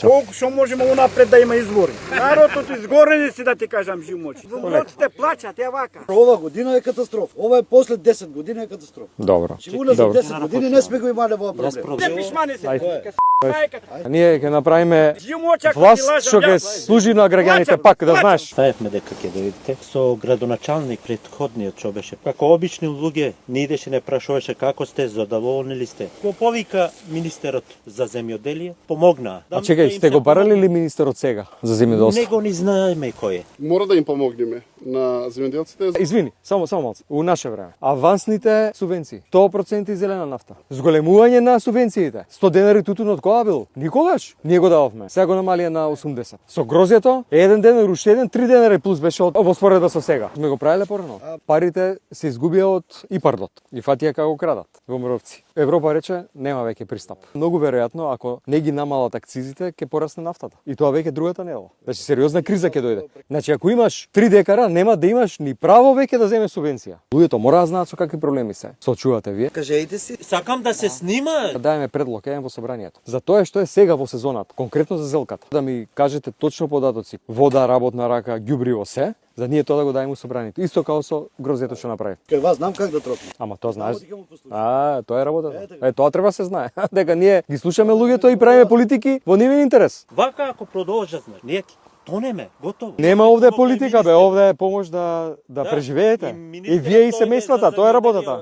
Колку што можеме унапред да има избори. Народот изгорени си да ти кажам живмочи. Вумроците плачат, ја вака. Ова година е катастрофа. Ова е после 10 години е катастрофа. Добро. Че уназад 10 години не сме го имале во проблем. Не пишмани се. А ние ќе направиме Живмочак власт што ќе служи на граѓаните пак, да знаеш. Знаевме дека ќе дојдете. Со градоначалник претходниот што беше. Како обични луѓе, не идеше не прашуваше како сте, задоволни ли сте. Го повика министерот за земјоделие, помогна. А чекај, сте го барали ли министерот сега за земјоделство? Не го ни знаеме кој е. Мора да им помогнеме на земјоделците. Извини, само малку. У наше време. Авансните субвенции, 100% зелена нафта. Зголемување на субвенциите. 100 денари тутун од која бил? Никогаш. Ние го дававме. Сега го намалија на 80. Со грозјето, еден денар ушеден, 3 денари плюс беше во споредба со сега. Сме го правеле порано. Парите се изгубија од ИПАРДот. И фатија како го крадат во Мировци. Европа рече нема веќе пристап. Многу веројатно ако не ги намалат акцизите, ќе порасне нафтата. И тоа веќе другата недела. Значи сериозна криза ќе дојде. Значи ако имаш 3 декара, нема да имаш ни право веќе да земеш субвенција. Луѓето мора да знаат со какви проблеми се соочувате вие. Кажејте си. Сакам да се снима. Даеме предлог еден во собранието. За тоа што е сега во сезоната, конкретно за зелката. Да ми кажете точно податоци. Вода, работна рака, ѓубриво се. За ние тоа да го дајме во собранието. Исто како со грозјето што направи. Кај вас знам как да тропне. Ама тоа знаеш. Тоа е работата. Тоа треба се знае. Дека ние ги слушаме луѓето и правиме политики во нивен интерес. Вака ако продолжат, ние тонеме, готово. Нема овде политика, бе, овде е помош да преживеете. И вие и семејствата, тоа е работата.